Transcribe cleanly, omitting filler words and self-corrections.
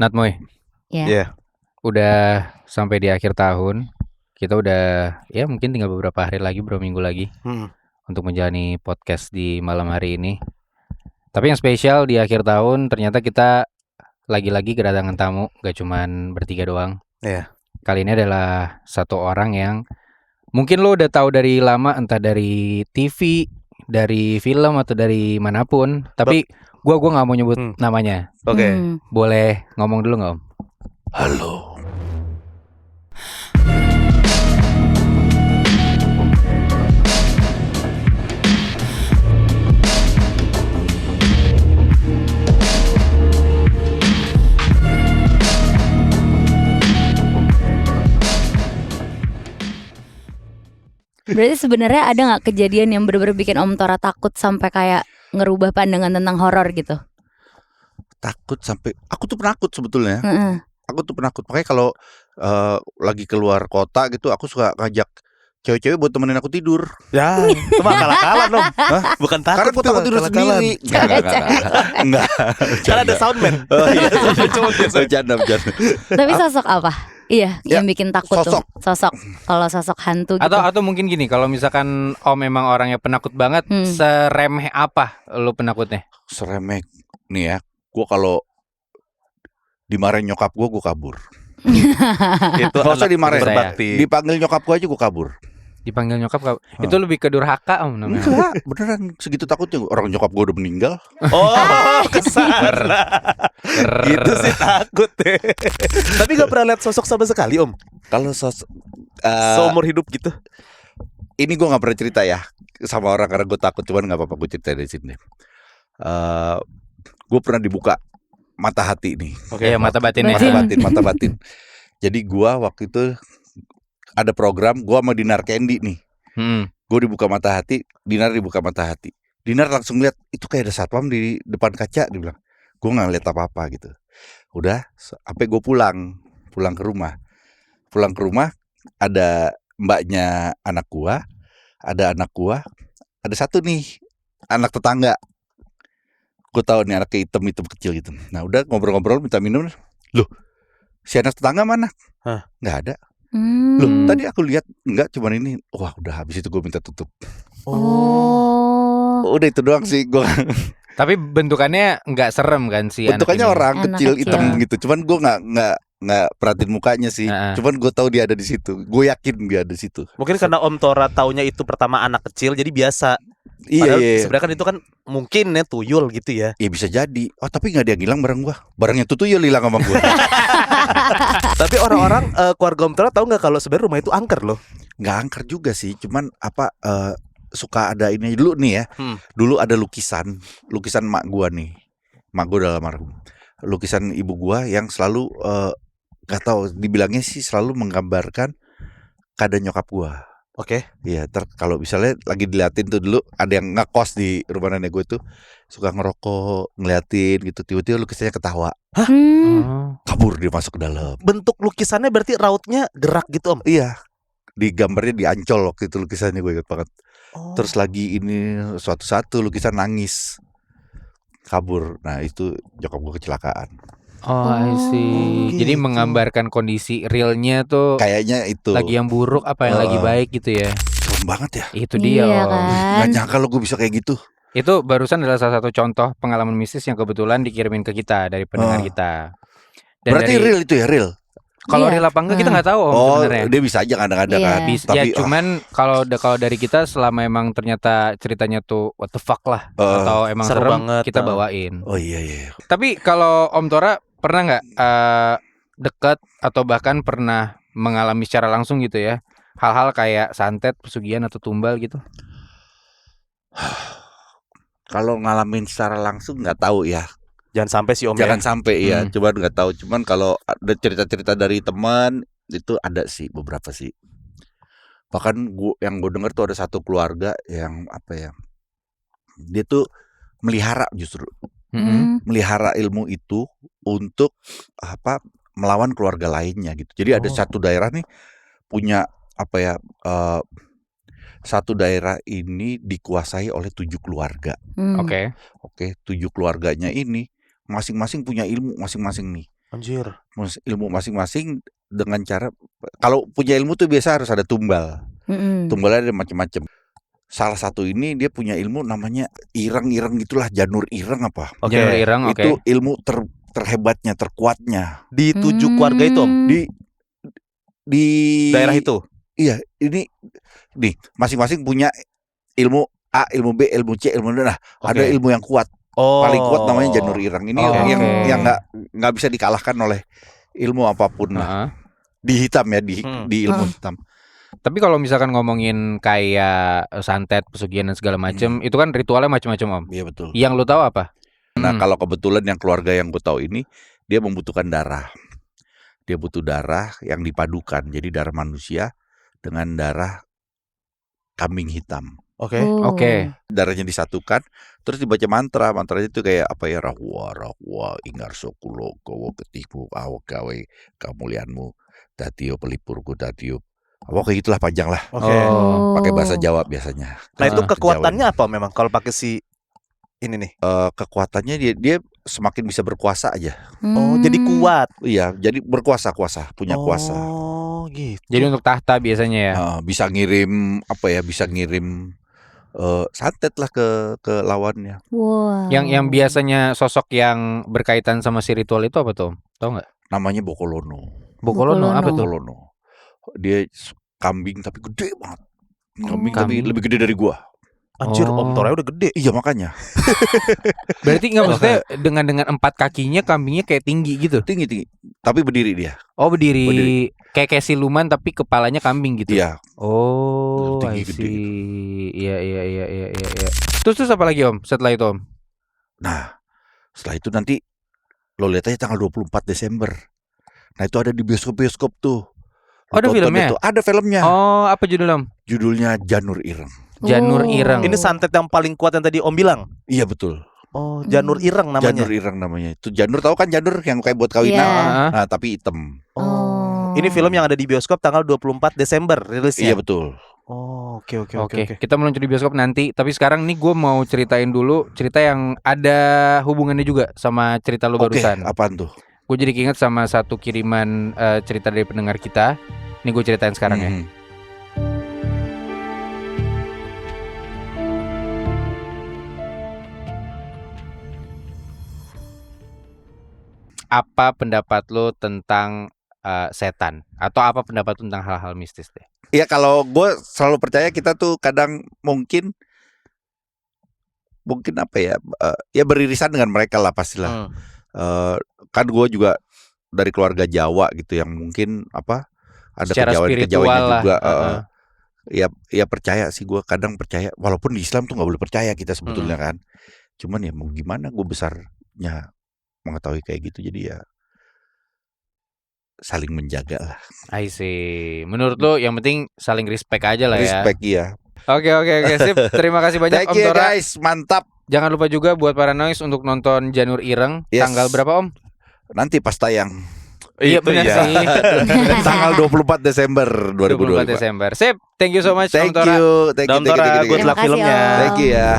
Natmoy, Ya. Iya. udah sampai di akhir tahun. Kita udah ya mungkin tinggal beberapa hari lagi, beberapa minggu lagi untuk menjalani podcast di malam hari ini. Tapi yang spesial di akhir tahun ternyata kita lagi-lagi kedatangan tamu, gak cuman bertiga doang. Iya. Kali ini adalah satu orang yang mungkin lo udah tahu dari lama, entah dari TV, dari film atau dari manapun. Tapi gua nggak mau nyebut namanya. Oke. Boleh ngomong dulu nggak, Om? Halo. Berarti sebenarnya ada nggak kejadian yang benar-benar bikin Om Tora takut sampai kayak ngerubah pandangan tentang horor gitu? Takut sampai aku tuh penakut sebetulnya. Heeh. Aku tuh penakut. Makanya kalau lagi keluar kota gitu, aku suka ngajak cewek-cewek buat temenin aku tidur. Ya, itu mah akal-akalan dong. Hah? Bukan takut. Karena aku takut tidur akal-akalan. sendiri. Enggak. Karena ada soundman. Oh iya, bercanda. Tapi sosok apa? Iya, Ya, yang bikin takut sosok. tuh. Sosok. Kalau sosok hantu gitu. Atau mungkin gini, kalau misalkan Om memang orangnya penakut banget, seremeh apa lo penakutnya? Seremeh nih ya. Gua kalau dimarahin nyokap gua kabur. Itu Nggak usah anak dimarahin. berbakti. Dipanggil nyokap gua aja gua kabur. Dipanggil nyokap itu lebih ke durhaka, Om, namanya. Enggak, beneran segitu takutnya. Orang nyokap gua udah meninggal. Oh, kesana. Itu sih takut deh. Tapi gak pernah lihat sosok sama sekali, Om. Kalau sosok Seumur hidup gitu. ini gue nggak pernah cerita ya sama orang karena gue takut, cuman nggak apa-apa gue cerita di sini. Gue pernah dibuka mata hati nih. Oke. Iya, mata batinnya. Mata batin. Jadi gue waktu itu ada program gue sama Dinar Candy nih. Gue dibuka mata hati, Dinar dibuka mata hati. Dinar langsung lihat itu kayak ada satpam di depan kaca, dia bilang. Gue nggak lihat apa-apa gitu. Udah, sampai gue pulang ke rumah. Pulang ke rumah ada mbaknya anak gua, ada anak gua, ada satu nih anak tetangga. Gue tahu nih anaknya hitam kecil gitu. Nah udah ngobrol-ngobrol minta minum. Loh, si anak tetangga mana? Hah? Nggak ada. Hmm. Loh, tadi aku lihat nggak, cuman ini. Wah udah, habis itu gue minta tutup. Oh. Udah itu doang sih gue. Tapi bentukannya nggak serem kan si Bentukannya anak ini? orang Anak kecil kecil. hitam gitu. Cuman gue nggak perhatiin mukanya sih. Cuman gue tahu dia ada di situ. Gue yakin dia ada di situ. Mungkin karena Om Tora taunya itu pertama anak kecil, jadi biasa. Iya. Sebenarnya kan itu kan mungkin ya tuyul gitu ya. Iya bisa jadi. Oh tapi nggak ada yang hilang barang gua. Barangnya tuh ya hilang sama gua. Tapi orang-orang keluarga Om Tora tahu nggak kalau sebenarnya rumah itu angker loh? Nggak angker juga sih. Cuman suka ada ini dulu nih ya. Dulu ada lukisan mak gua nih. Mak gua udah almarhum. Lukisan ibu gua yang selalu nggak tahu dibilangnya sih selalu menggambarkan keadaan nyokap gua. Oke. Iya, kalau misalnya lagi diliatin tuh dulu ada yang ngekos di rumah nenek gue tuh suka ngerokok, ngeliatin gitu, tiba-tiba lukisannya ketawa. Hah? Kabur dia masuk ke dalam. Bentuk lukisannya berarti rautnya gerak gitu, Om? Iya. Di gambarnya di Ancol waktu itu lukisannya, gue ingat banget. Oh. Terus lagi ini suatu satu lukisan nangis. Kabur. Nah, itu nyokap gue kecelakaan. Oh, I see. Jadi gitu. menggambarkan kondisi realnya tuh Kayaknya itu. lagi yang buruk apa yang lagi baik gitu ya. Serem banget ya. Itu dia, Iya Om. kan. Gak nyangka lo gue bisa kayak gitu. Itu barusan adalah salah satu contoh pengalaman mistis yang kebetulan dikirimin ke kita dari pendengar kita. Dan Berarti dari, real itu ya, real. kalau Iya. real apa enggak kita nggak tahu, Om, Oh, sebenarnya. dia bisa aja kadang-kadang Iya. kan. Ya Tapi cuman kalau dari kita selama emang ternyata ceritanya tuh what the fuck lah atau emang seru serem banget, kita bawain. oh iya. Tapi kalau Om Tora pernah nggak dekat atau bahkan pernah mengalami secara langsung gitu ya hal-hal kayak santet, pesugihan atau tumbal gitu? Kalau ngalamin secara langsung nggak tahu ya. Jangan sampai sih, Om. Jangan ya. sampai ya. Cuman nggak tahu. Cuman kalau ada cerita-cerita dari teman itu ada sih beberapa sih. Bahkan yang gue dengar tuh ada satu keluarga yang apa ya? Dia tuh melihara justru. Melihara ilmu itu untuk melawan keluarga lainnya gitu. Jadi ada satu daerah nih punya apa ya? Satu daerah ini dikuasai oleh 7 keluarga. Oke. 7 keluarganya ini masing-masing punya ilmu masing-masing nih. Anjir. Ilmu masing-masing dengan cara, kalau punya ilmu tuh biasa harus ada tumbal. Tumbalnya ada macam-macam. Salah satu ini dia punya ilmu namanya ireng-ireng gitulah, Janur Ireng apa. Janur Ireng, oke. Itu ilmu terhebatnya, terkuatnya Di 7 keluarga itu, Om. Di Daerah itu. Iya, ini nih masing-masing punya ilmu A, ilmu B, ilmu C, ilmu D. Nah, ada ilmu yang kuat. Paling kuat namanya Janur Ireng. Ini yang nggak bisa dikalahkan oleh ilmu apapun. Di hitam ya, di ilmu hitam. Tapi kalau misalkan ngomongin kayak santet, pesugihan dan segala macam, itu kan ritualnya macam-macam, Om. Iya betul. Yang lu tahu apa? Nah, kalau kebetulan yang keluarga yang gue tahu ini dia membutuhkan darah. Dia butuh darah yang dipadukan. Jadi darah manusia dengan darah kambing hitam. Oke. Darahnya disatukan, terus dibaca mantra. Mantranya itu kayak apa ya? Rahwa ingar sokulo kowo ketiku awak gawe kamulianmu datio pelipurku datio. Kayak gitulah, panjang lah. Pakai bahasa Jawa biasanya. Nah, itu kekuatannya apa memang kalau pakai si ini nih? Kekuatannya dia semakin bisa berkuasa aja. Jadi kuat. Iya, jadi punya kuasa. Gitu. Jadi untuk tahta biasanya ya. Bisa ngirim bisa ngirim santet lah ke lawannya. Wow. Yang biasanya sosok yang berkaitan sama si ritual itu apa tuh? Tahu nggak? Namanya Bokolono. Bokolono apa tuh? Bokolono. Dia kambing tapi gede banget. Kambing tapi lebih gede dari gua. Anjir, Om Tora udah gede. Iya, makanya. Berarti nggak, maksudnya dengan 4 kakinya kambingnya kayak tinggi gitu? Tinggi. Tapi berdiri dia. Oh, berdiri. Kayak siluman tapi kepalanya kambing gitu. Iya. Oh, Tinggi, I gede see. Iya. Terus apa lagi, Om? Setelah itu, Om? Nah, setelah itu nanti lo lihat aja tanggal 24 Desember. Nah, itu ada di bioskop tuh. Ada filmnya? Ada filmnya. Oh, apa judulnya, Om? Judulnya Janur Ireng. Janur Ireng. Ini santet yang paling kuat yang tadi Om bilang. Iya betul. Oh, Janur Ireng namanya. Janur Ireng namanya. Itu janur, tahu kan janur yang kayak buat kawinan. Iya. Nah, tapi hitam. Ini film yang ada di bioskop tanggal 24 Desember rilisnya. Iya betul. Oke. Kita meluncur di bioskop nanti. Tapi sekarang nih gue mau ceritain dulu cerita yang ada hubungannya juga sama cerita lu barusan. Apaan tuh? Gue jadi keinget sama satu kiriman cerita dari pendengar kita. Ini gue ceritain sekarang ya. Apa pendapat lo tentang setan? Atau apa pendapat tentang hal-hal mistis deh? Iya, kalau gue selalu percaya kita tuh kadang mungkin apa ya? Ya beririsan dengan mereka lah pastilah. Kan gue juga dari keluarga Jawa gitu yang mungkin ada kejawanya juga. Ya percaya sih, gue kadang percaya. Walaupun di Islam tuh nggak boleh percaya kita sebetulnya kan. Cuman ya mau gimana, gue besarnya mengetahui kayak gitu, jadi ya saling menjaga lah. I see. Menurut lo yang penting saling respect aja lah ya. Respect, iya. Oke, sip. Terima kasih banyak, Om Thank you Tora. guys, mantap. Jangan lupa juga buat para noise untuk nonton Janur Ireng. Tanggal berapa, Om? Nanti pas tayang. Iya benar sih. Tanggal 24 Desember 2025. 24 Desember. Sip. Thank you so much, Om Thank Tora. you. Om Tora, good luck filmnya. Thank you ya.